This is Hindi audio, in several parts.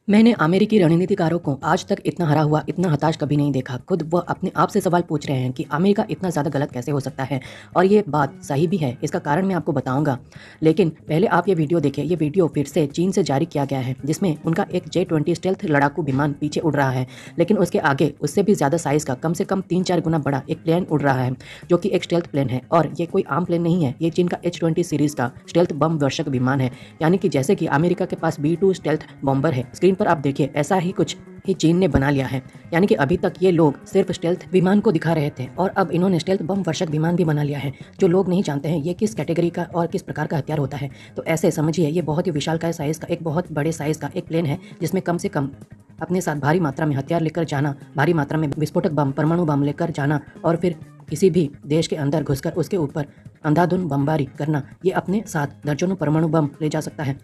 मैंने अमेरिकी रणनीतिकारों को आज तक इतना हरा हुआ, इतना हताश कभी नहीं देखा। खुद वह अपने आप से सवाल पूछ रहे हैं कि अमेरिका इतना ज़्यादा गलत कैसे हो सकता है? और ये बात सही भी है, इसका कारण मैं आपको बताऊँगा। लेकिन पहले आप ये वीडियो देखिए। ये वीडियो फिर से चीन से जारी किया गया है, जिसमें उनका एक J-20 स्टेल्थ लड़ाकू विमान पीछे उड़ रहा है। लेकिन उसके आगे उससे भी ज़्यादा साइज़ का कम से कम 3-4 गुना बड़ा एक प्लेन उड़ रहा है, जो कि एक स्टेल्थ प्लेन है। और ये कोई आम प्लेन नहीं है, ये चीन का H-20 सीरीज़ का स्टेल्थ बम वर्षक विमान है। यानी कि जैसे कि अमेरिका के पास B-2 स्टेल्थ बॉम्बर है। स्क्रीन पर आप देखिए, ऐसा ही कुछ ही चीन ने बना लिया है। यानी कि अभी तक ये लोग सिर्फ स्टेल्थ विमान को दिखा रहे थे और अब इन्होंने स्टेल्थ बम वर्षक विमान भी बना लिया है। जो लोग नहीं जानते हैं ये किस कैटेगरी का और किस प्रकार का हथियार होता है, तो ऐसे समझिए ये बहुत ही विशालकाय साइज़ का, एक बहुत बड़े साइज़ का एक प्लेन है, जिसमें कम से कम अपने साथ भारी मात्रा में हथियार लेकर जाना, भारी मात्रा में विस्फोटक बम, परमाणु बम लेकर जाना और फिर किसी भी देश के अंदर घुसकर उसके ऊपर अंधाधुंध बमबारी करना, ये अपने साथ दर्जनों परमाणु बम ले जा सकता है।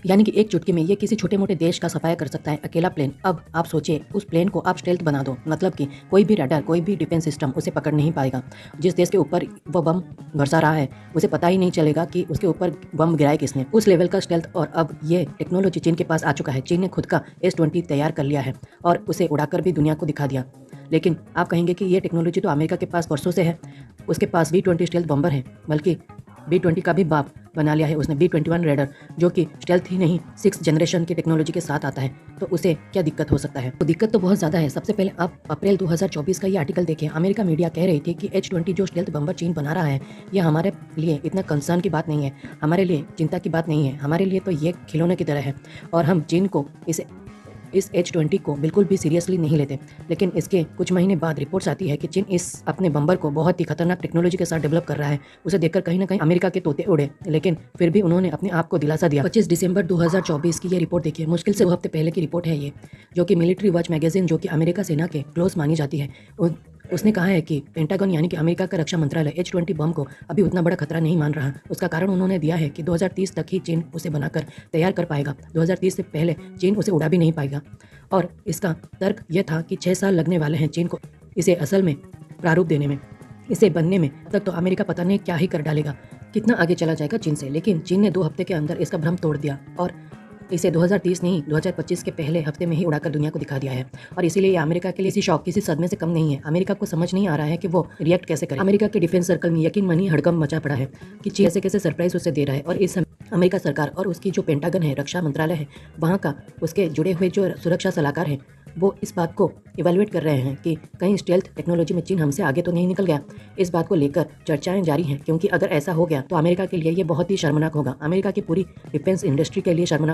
यानी कि एक चुटकी में ये किसी छोटे मोटे देश का सफाया कर सकता है, अकेला प्लेन। अब आप सोचिए, उस प्लेन को आप स्टेल्थ बना दो, मतलब कि कोई भी रडार, कोई भी डिफेंस सिस्टम उसे पकड़ नहीं पाएगा। जिस देश के ऊपर वो बम बरसा रहा है उसे पता ही नहीं चलेगा कि उसके ऊपर बम गिराया किसने। उस लेवल का स्टेल्थ। और अब ये टेक्नोलॉजी चीन के पास आ चुका है। चीन ने खुद का S-20 तैयार कर लिया है और उसे उड़ाकर भी दुनिया को दिखा दिया। लेकिन आप कहेंगे कि ये टेक्नोलॉजी तो अमेरिका के पास वर्षों से है, उसके पास B-20 स्टेल्थ बॉम्बर है, बल्कि B-20 का भी बाप बना लिया है उसने, B-21 रेडर, जो कि स्टेल्थ ही नहीं 6th जनरेशन की टेक्नोलॉजी के साथ आता है। तो उसे क्या दिक्कत हो सकता है? तो दिक्कत तो बहुत ज़्यादा है। सबसे पहले आप अप्रैल 2024 का ये आर्टिकल देखिए। अमेरिका मीडिया कह रही थी कि H-20 जो स्टेल्थ बम्बर चीन बना रहा है, ये हमारे लिए इतना कंसर्न की बात नहीं है, हमारे लिए चिंता की बात नहीं है, हमारे लिए तो ये खिलौने की तरह है और हम चीन को इस H-20 को बिल्कुल भी सीरियसली नहीं लेते। लेकिन इसके कुछ महीने बाद रिपोर्ट्स आती है कि चीन इस अपने बम्बर को बहुत ही खतरनाक टेक्नोलॉजी के साथ डेवलप कर रहा है। उसे देखकर कहीं ना कहीं अमेरिका के तोते उड़े, लेकिन फिर भी उन्होंने अपने आप को दिलासा दिया। 25 दिसंबर 2024 की ये रिपोर्ट देखिए। मुश्किल से 2 हफ्ते पहले की रिपोर्ट है ये, जो कि मिलिट्री वॉच मैगजीन, जो कि अमेरिका सेना के क्लोज मानी जाती है, उसने कहा है कि पेंटागन यानी कि अमेरिका का रक्षा मंत्रालय H-20 बम को अभी उतना बड़ा खतरा नहीं मान रहा। उसका कारण उन्होंने दिया है कि 2030 तक ही चीन उसे बनाकर तैयार कर पाएगा। 2030 से पहले चीन उसे उड़ा भी नहीं पाएगा। और इसका तर्क यह था कि 6 साल लगने वाले हैं चीन को इसे असल में प्रारूप देने में, इसे बनने में। अब तक तो अमेरिका पता नहीं क्या ही कर डालेगा, कितना आगे चला जाएगा चीन से। लेकिन चीन ने 2 हफ्ते के अंदर इसका भ्रम तोड़ दिया और इसे 2030 नहीं 2025 के पहले हफ्ते में ही उड़ाकर दुनिया को दिखा दिया है। और इसीलिए ये अमेरिका के लिए किसी शॉक, किसी सदमे से कम नहीं है। अमेरिका को समझ नहीं आ रहा है कि वो रिएक्ट कैसे करे। अमेरिका के डिफेंस सर्कल में यकीन मानिए हड़कंप मचा पड़ा है कि चीन कैसे कैसे सरप्राइज उसे दे रहा है। और इस अमेरिका सरकार और उसकी जो पेंटागन है, रक्षा मंत्रालय है, वहाँ का उसके जुड़े हुए जो सुरक्षा सलाहकार हैं, वो इस बात को इवेलुएट कर रहे हैं कि कहीं स्टेल्थ टेक्नोलॉजी में चीन हमसे आगे तो नहीं निकल गया। इस बात को लेकर चर्चाएं जारी हैं, क्योंकि अगर ऐसा हो गया तो अमेरिका के लिए ये बहुत ही शर्मनाक होगा, अमेरिका की पूरी डिफेंस इंडस्ट्री के लिए शर्मनाक